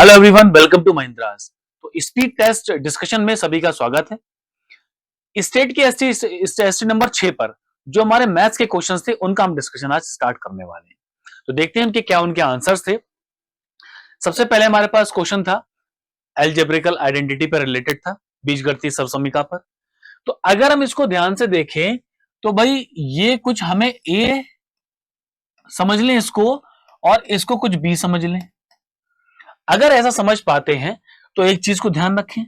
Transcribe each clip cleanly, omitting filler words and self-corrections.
Hello everyone, welcome to Mahindra's. तो speed test discussion में सभी का स्वागत है। स्टेट की एसटी नंबर 6 पर जो हमारे मैथ्स के क्वेश्चंस थे उनका हम डिस्कशन आज स्टार्ट करने वाले हैं। तो देखते हैं उनके आंसर्स थे। सबसे पहले हमारे पास क्वेश्चन था एल्जेब्रिकल आइडेंटिटी पर रिलेटेड था, बीजगणितीय सर्वसमीका पर। तो अगर हम इसको ध्यान से देखें तो भाई ये कुछ हमें ए समझ लें इसको, और इसको कुछ बी समझ लें। अगर ऐसा समझ पाते हैं तो एक चीज को ध्यान रखें,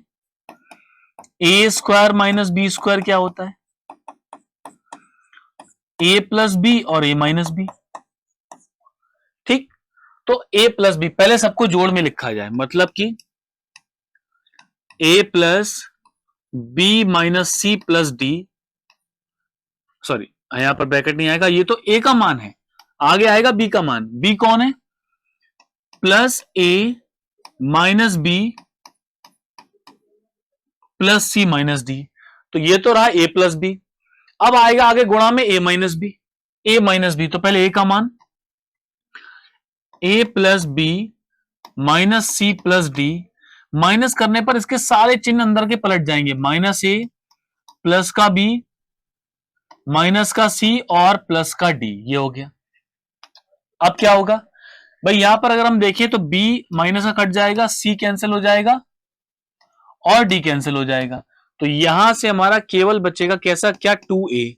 ए स्क्वायर माइनस बी स्क्वायर क्या होता है? ए प्लस बी और ए माइनस बी। ठीक, तो ए प्लस बी पहले सबको जोड़ में लिखा जाए, मतलब कि A plus B minus C plus D, sorry यहां पर ब्रैकेट नहीं आएगा, ये तो ए का मान है, आगे आएगा बी का मान। बी कौन है? प्लस ए माइनस बी प्लस सी माइनस डी। तो ये तो रहा ए प्लस बी। अब आएगा आगे गुणा में A minus B. A minus B तो पहले ए का मान, A plus B minus C plus D. Minus करने पर इसके सारे चिन्ह अंदर के पलट जाएंगे, माइनस ए प्लस का बी माइनस का सी और प्लस का डी, ये हो गया। अब क्या होगा भाई, यहां पर अगर हम देखें तो बी माइनस का कट जाएगा, सी कैंसिल हो जाएगा और डी कैंसिल हो जाएगा। तो यहां से हमारा केवल बचेगा कैसा, क्या, 2a।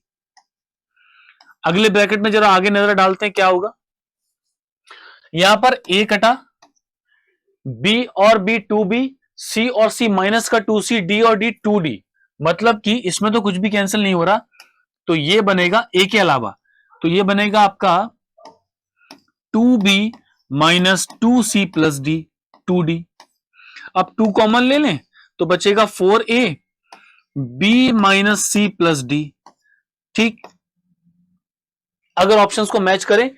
अगले ब्रैकेट में जरा आगे नजर डालते हैं क्या होगा। यहां पर a कटा, b और b 2b, c और c माइनस का 2c, d और d 2d। मतलब कि इसमें तो कुछ भी कैंसिल नहीं हो रहा, तो ये बनेगा a के अलावा, तो ये बनेगा आपका 2b minus 2c plus d 2d। अब 2 कॉमन ले लें तो बचेगा 4a b minus C plus D. ठीक, अगर ऑप्शंस को मैच करें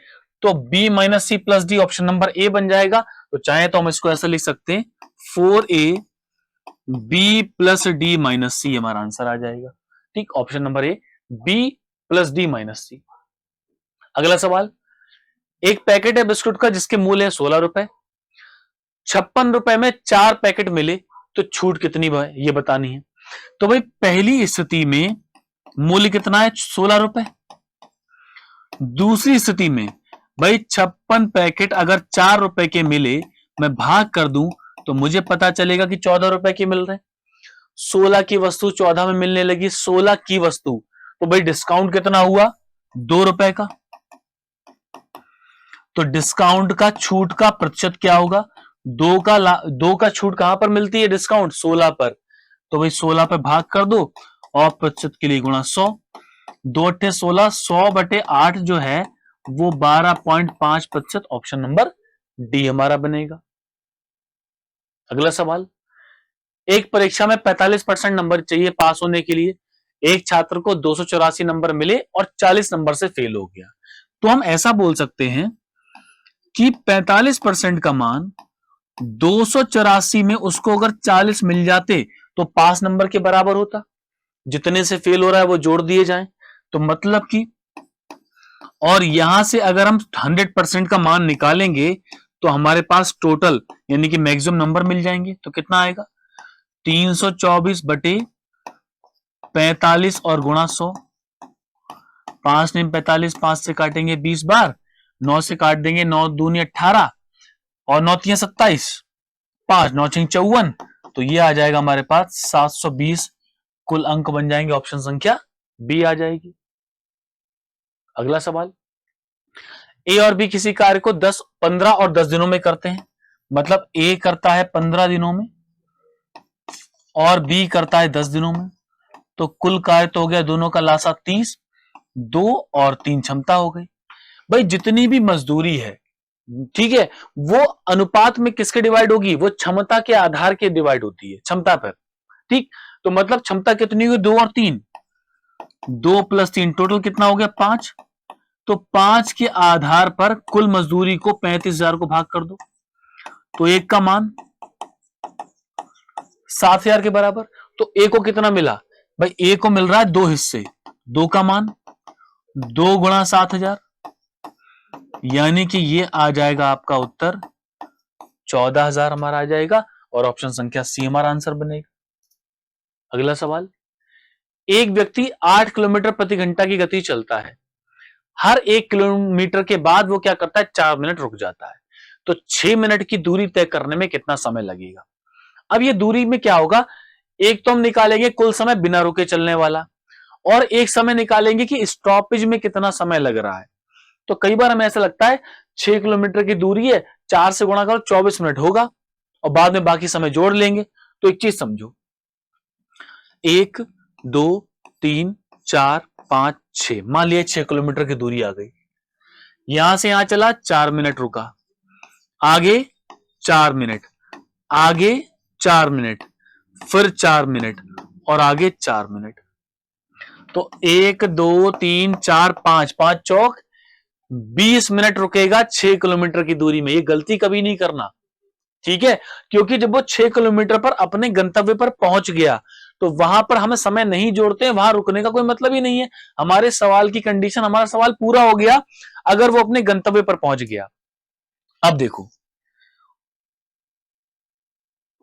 तो b minus C plus D option number A बन जाएगा। तो चाहे तो हम इसको ऐसा लिख सकते हैं 4a b plus D minus C, हमारा आंसर आ जाएगा। ठीक, option number A b plus D minus C. अगला सवाल, एक पैकेट है बिस्कुट का जिसके मूल्य है 16 रुपए, 56 रुपए में 4 पैकेट मिले तो छूट कितनी है ये बतानी है। तो भाई पहली स्थिति में मूल्य कितना है, 16 रुपए। दूसरी स्थिति में भाई 56 पैकेट अगर 4 रुपए के मिले, मैं भाग कर दूं तो मुझे पता चलेगा कि 14 रुपए के मिल रहे हैं। 16 की वस्तु 14 में मिलने लगी, 16 की वस्तु, तो भाई डिस्काउंट कितना हुआ, 2 रुपए का। तो डिस्काउंट का छूट का प्रतिशत क्या होगा, 2 का छूट कहां पर मिलती है, डिस्काउंट 16 पर। तो भाई 16 पे भाग कर दो और प्रतिशत के लिए गुणा 100, 2 अट्ठे 16, 100/8 जो है वो 12.5%, ऑप्शन नंबर डी हमारा बनेगा। अगला सवाल, एक परीक्षा में 45% नंबर चाहिए पास होने के लिए, एक छात्र को 284 नंबर मिले और 40 नंबर से फेल हो गया। तो हम ऐसा बोल सकते हैं कि 45% का मान 284 में उसको अगर 40 मिल जाते तो पास नंबर के बराबर होता, जितने से फेल हो रहा है वो जोड़ दिए जाएं। तो मतलब कि, और यहां से अगर हम 100% का मान निकालेंगे तो हमारे पास टोटल यानी कि मैक्सिमम नंबर मिल जाएंगे। तो कितना आएगा, 324/45 और गुणा 100, 5 ने 45, 5 से काटेंगे 20 बार, 9 से काट देंगे, 9 दूनी 18 और 9 तियां 27, 5 9 छिंग 54। तो ये आ जाएगा हमारे पास 720 कुल अंक बन जाएंगे, ऑप्शन संख्या बी आ जाएगी। अगला सवाल, ए और बी किसी कार्य को 10, 15 और 10 दिनों में करते हैं। मतलब ए करता है 15 दिनों में और बी करता है 10 दिनों में। तो कुल कार्य तो हो गया दोनों का लासा 30, 2 और 3 क्षमता हो गई। भाई जितनी भी मजदूरी है, ठीक है, वो अनुपात में किसके डिवाइड होगी, वो क्षमता के आधार के डिवाइड होती है, क्षमता पर। ठीक, तो मतलब क्षमता कितनी हुई, 2 और 3, 2 + 3 टोटल कितना हो गया, 5। तो 5 के आधार पर कुल मजदूरी को 35,000 को भाग कर दो, तो एक का मान 7,000 के बराबर। तो ए को कितना मिला भाई, ए को मिल रहा है 2 हिस्से, 2 का मान 2 गुणा 7,000, यानी कि ये आ जाएगा आपका उत्तर 14,000 हमारा आ जाएगा और ऑप्शन संख्या सी हमारा आंसर बनेगा। अगला सवाल, एक व्यक्ति 8 किलोमीटर प्रति घंटा की गति चलता है। हर 1 किलोमीटर के बाद वो क्या करता है, 4 मिनट रुक जाता है। तो 6 मिनट की दूरी तय करने में कितना समय लगेगा। अब ये दूरी में क्या होगा, एक तो हम निकालेंगे कुल समय बिना रुके चलने वाला, और एक समय निकालेंगे कि स्टॉपेज में कितना समय लग रहा है। तो कई बार हमें ऐसा लगता है 6 किलोमीटर की दूरी है, 4 से गुणा करो 24 मिनट होगा और बाद में बाकी समय जोड़ लेंगे। तो एक चीज समझो, 1 2 3 4 5 6, मान लिया 6 किलोमीटर की दूरी आ गई। यहां से यहां चला 4 मिनट रुका, आगे 4 मिनट, आगे 4 मिनट, फिर 4 मिनट और आगे 4 मिनट। तो 1 2 3 4 5, 5 चौक 20 मिनट रुकेगा 6 किलोमीटर की दूरी में। ये गलती कभी नहीं करना, ठीक है, क्योंकि जब वो 6 किलोमीटर पर अपने गंतव्य पर पहुंच गया तो वहां पर हमें समय नहीं जोड़ते हैं, वहां रुकने का कोई मतलब ही नहीं है। हमारे सवाल की कंडीशन, हमारा सवाल पूरा हो गया अगर वो अपने गंतव्य पर पहुंच गया। अब देखो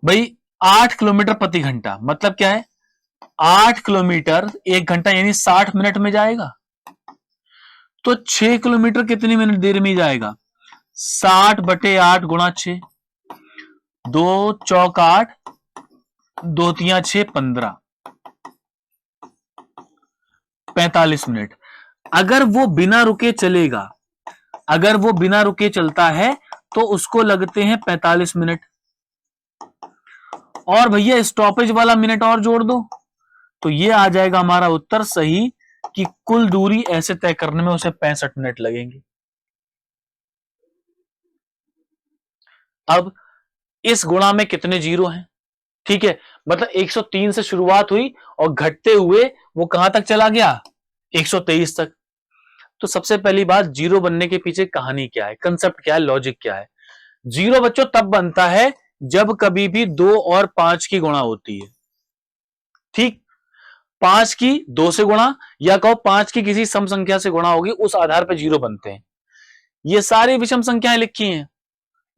भाई, 8 किलोमीटर प्रति घंटा मतलब क्या है, 8 किलोमीटर 1 घंटा यानी 60 मिनट में जाएगा। तो 6 किलोमीटर कितनी मिनट देर में जाएगा, 60/8 गुणा 6, 2 चौक 8, 2 तिया 6 15, 45 मिनट। अगर वो बिना रुके चलेगा, अगर वो बिना रुके चलता है तो उसको लगते हैं 45 मिनट, और भैया स्टॉपेज वाला मिनट और जोड़ दो, तो ये आ जाएगा हमारा उत्तर सही कि कुल दूरी ऐसे तय करने में उसे 65 मिनट लगेंगे। अब इस गुणा में कितने जीरो हैं, ठीक है, मतलब 103 से शुरुआत हुई और घटते हुए वो कहां तक चला गया, 123 तक। तो सबसे पहली बात, जीरो बनने के पीछे कहानी क्या है, कंसेप्ट क्या है, लॉजिक क्या है। जीरो बच्चों तब बनता है जब कभी भी 2 और 5 की गुणा होती है, ठीक, 5 की 2 से गुणा या कहो 5 की किसी सम संख्या से गुणा होगी, उस आधार पर जीरो बनते हैं। ये सारी विषम संख्याएं लिखी हैं,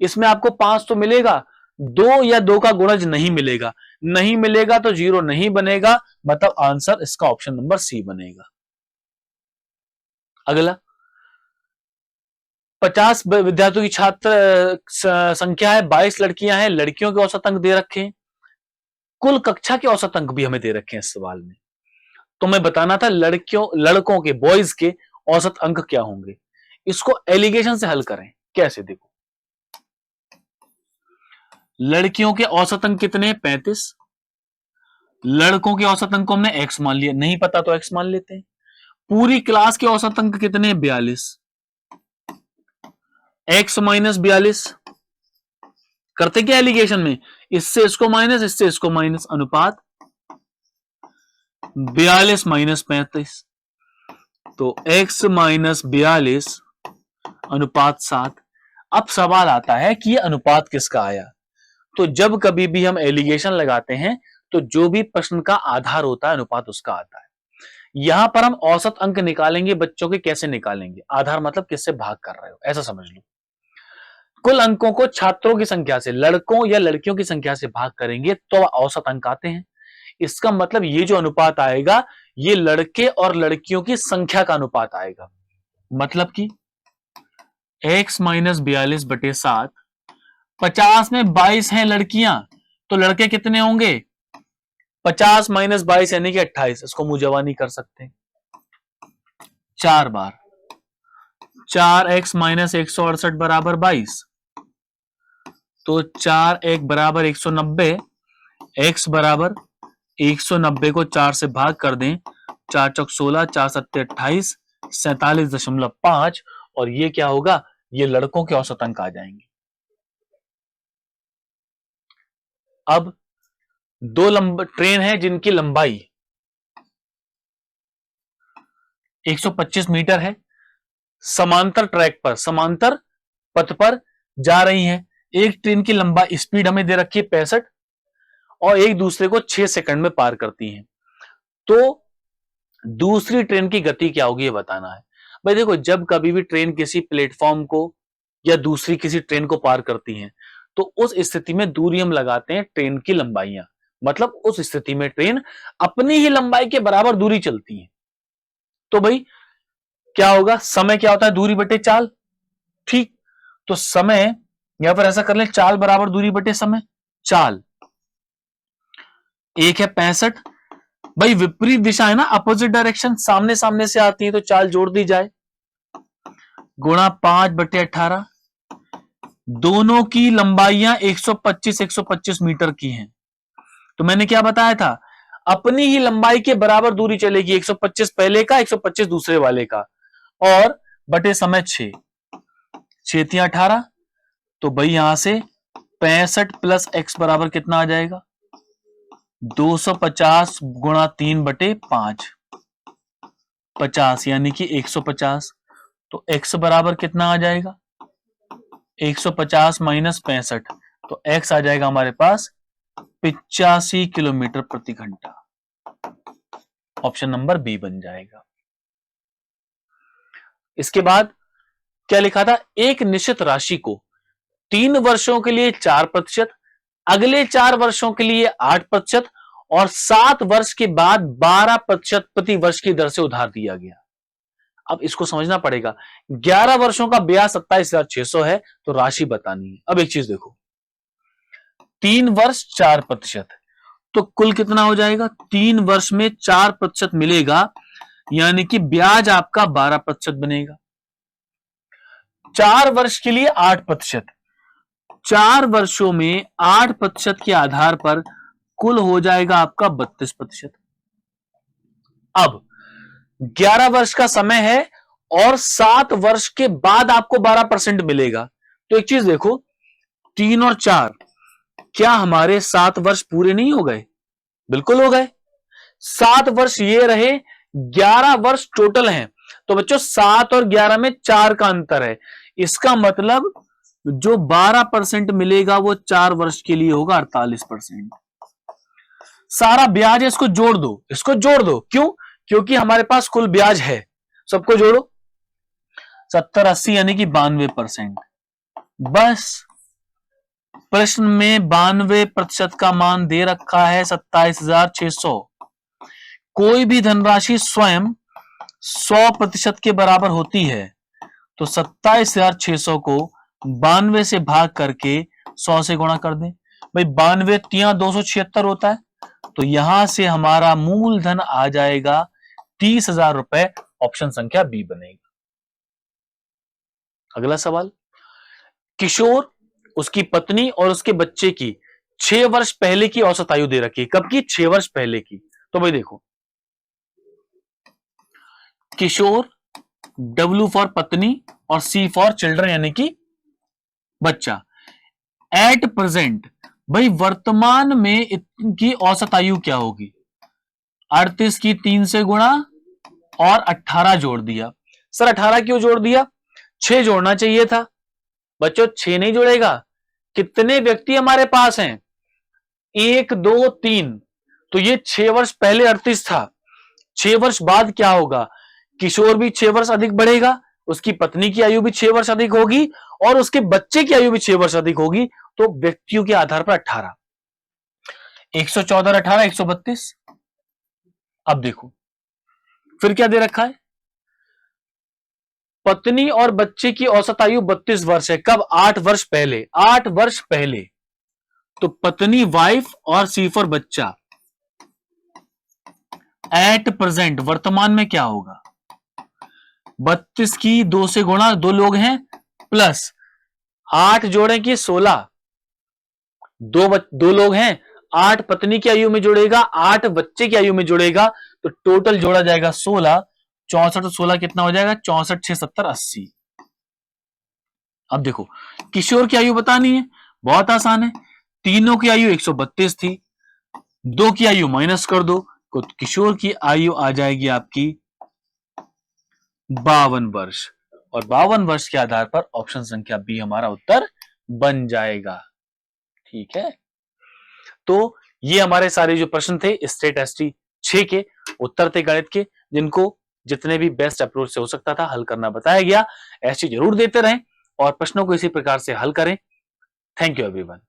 इसमें आपको 5 तो मिलेगा, 2 या 2 का गुणज नहीं मिलेगा, नहीं मिलेगा तो जीरो नहीं बनेगा, मतलब आंसर इसका ऑप्शन नंबर सी बनेगा। अगला, 50 विद्यार्थियों की छात्र संख्या है, 22 लड़कियां हैं, लड़कियों के औसत अंक दे रखे हैं, कुल कक्षा के औसत अंक भी हमें दे रखे हैं इस सवाल में। तो मैं बताना था लड़कों के, बॉयज के औसत अंक क्या होंगे। इसको एलिगेशन से हल करें, कैसे, देखो लड़कियों के औसत अंक कितने, 35, लड़कों के औसत अंक को हमने x मान लिया, नहीं पता तो x मान लेते हैं। पूरी क्लास के औसत अंक कितने, 42, x - 42 करते क्या एलिगेशन में, इससे इसको माइनस, इससे इसको माइनस, अनुपात 42 - 35, तो x - 42 अनुपात 7। अब सवाल आता है कि यह अनुपात किसका आया। तो जब कभी भी हम एलिगेशन लगाते हैं तो जो भी प्रश्न का आधार होता है अनुपात उसका आता है। यहां पर हम औसत अंक निकालेंगे बच्चों के, कैसे निकालेंगे, आधार मतलब किससे भाग कर रहे हो, ऐसा समझ लो। कुल अंकों को छात्रों की संख्या से, लड़कों या लड़कियों की संख्या से भाग करेंगे तो औसत अंक आते हैं। इसका मतलब ये जो अनुपात आएगा ये लड़के और लड़कियों की संख्या का अनुपात आएगा। मतलब कि x - 42/7, 50 में 22 हैं लड़कियां, तो लड़के कितने होंगे, 50 - 22 यानी कि 28, इसको मुंह जवानी कर सकते हैं 4 बार, 4x - 168 बराबर 22, तो 4 बराबर 190, x बराबर 190 को 4 से भाग कर दें, 4 चौक 16, 4 सत्ते 28, 47.5, और ये क्या होगा, ये लड़कों के औसत अंक आ जाएंगे। अब दो ट्रेन है जिनकी लंबाई 125 मीटर है, समांतर ट्रैक पर, समांतर पथ पर जा रही हैं। एक ट्रेन की लंबाई, स्पीड हमें दे रखी है 65, और एक दूसरे को 6 सेकंड में पार करती हैं। तो दूसरी ट्रेन की गति क्या होगी ये बताना है। भाई देखो, जब कभी भी ट्रेन किसी प्लेटफॉर्म को या दूसरी किसी ट्रेन को पार करती है तो उस स्थिति में दूरी हम लगाते हैं ट्रेन की लंबाइयां, मतलब उस स्थिति में ट्रेन अपनी ही लंबाई के बराबर दूरी चलती है। तो भाई क्या होगा, समय क्या होता है, दूरी बटे चाल। ठीक, तो समय यहां पर ऐसा कर ले, चाल बराबर दूरी बटे समय। चाल एक है 65, भाई विपरीत दिशा है ना, अपोजिट डायरेक्शन, सामने सामने से आती है, तो चाल जोड़ दी जाए, गुणा 5/18। दोनों की लंबाइयां 125 मीटर की हैं। तो मैंने क्या बताया था, अपनी ही लंबाई के बराबर दूरी चलेगी, 125 पहले का, 125 दूसरे वाले का, और बटे समय 6, 6 18। तो भाई यहां से 65 प्लस x बराबर कितना आ जाएगा, 250 गुणा 3/5, 50 यानी कि 150। तो x बराबर कितना आ जाएगा, 150 माइनस 65, तो x आ जाएगा हमारे पास 85 किलोमीटर प्रति घंटा। ऑप्शन नंबर बी बन जाएगा। इसके बाद क्या लिखा था, एक निश्चित राशि को 3 वर्षों के लिए 4%, अगले 4 वर्षों के लिए 8% और 7 वर्ष के बाद 12% प्रति वर्ष की दर से उधार दिया गया। अब इसको समझना पड़ेगा, 11 वर्षों का ब्याज 27,600 है, तो राशि बतानी है। अब एक चीज देखो, 3 वर्ष 4%, तो कुल कितना हो जाएगा, 3 वर्ष में 4% मिलेगा, यानी कि ब्याज आपका 12% बनेगा। 4 वर्ष के लिए 8%, 4 वर्षों में 8% के आधार पर कुल हो जाएगा आपका 32%। अब 11 वर्ष का समय है और 7 वर्ष के बाद आपको 12% मिलेगा। तो एक चीज देखो, 3 और 4, क्या हमारे 7 वर्ष पूरे नहीं हो गए, बिल्कुल हो गए। 7 वर्ष ये रहे, 11 वर्ष टोटल हैं। तो बच्चों 7 और 11 में 4 का अंतर है, इसका मतलब जो 12% मिलेगा वो 4 वर्ष के लिए होगा 48%। सारा ब्याज है, इसको जोड़ दो, इसको जोड़ दो, क्यों, क्योंकि हमारे पास कुल ब्याज है, सबको जोड़ो, 70 80 यानी कि 92%। बस प्रश्न में 92% का मान दे रखा है 27,600। कोई भी धनराशि स्वयं 100% के बराबर होती है, तो 27,600 को 92 से भाग करके 100 से गुणा कर दें। भाई 92 तिया 276 होता है, तो यहां से हमारा मूलधन आ जाएगा 30,000 रुपए। ऑप्शन संख्या बी बनेगा। अगला सवाल, किशोर, उसकी पत्नी और उसके बच्चे की 6 वर्ष पहले की औसत आयु दे रखी है। कब की, 6 वर्ष पहले की। तो भाई देखो, किशोर, W फॉर पत्नी और C फॉर चिल्ड्रन यानी कि बच्चा। एट प्रेजेंट, भाई वर्तमान में इनकी औसत आयु क्या होगी, 38 की 3 से गुणा और 18 जोड़ दिया। सर 18 क्यों जोड़ दिया, 6 जोड़ना चाहिए था। बच्चों 6 नहीं जोड़ेगा, कितने व्यक्ति हमारे पास हैं, 1 2 3, तो ये 6 वर्ष पहले 38 था, 6 वर्ष बाद क्या होगा, किशोर भी 6 वर्ष अधिक बढ़ेगा, उसकी पत्नी की आयु भी 6 वर्ष अधिक होगी और उसके बच्चे की आयु भी 6 वर्ष अधिक होगी। तो व्यक्तियों के आधार पर 18, 114 18 132। अब देखो फिर क्या दे रखा है, पत्नी और बच्चे की औसत आयु 32 वर्ष है। कब, 8 वर्ष पहले, 8 वर्ष पहले। तो पत्नी वाइफ और सी फॉर बच्चा, एट प्रेजेंट वर्तमान में क्या होगा, 32 की 2 से गुणा, 2 लोग हैं, प्लस 8 जोड़ें कि 16, 2 लोग हैं, 8 पत्नी की आयु में जोड़ेगा, 8 बच्चे की आयु में जोड़ेगा, तो टोटल जोड़ा जाएगा 16, 64 और 16 कितना हो जाएगा, 64 6 70 80। अब देखो किशोर की आयु बतानी है, बहुत आसान है, तीनों की आयु 132 थी, 2 की आयु माइनस कर दो, तो किशोर की आयु आ जाएगी आपकी 52 वर्ष, और 52 वर्ष के आधार पर ऑप्शन संख्या बी हमारा उत्तर बन जाएगा। ठीक है, तो ये हमारे सारे जो प्रश्न थे स्टेट एसटी 6 के उत्तर थे गणित के, जिनको जितने भी बेस्ट अप्रोच से हो सकता था हल करना बताया गया। ऐसे जरूर देते रहें और प्रश्नों को इसी प्रकार से हल करें। Thank you everyone.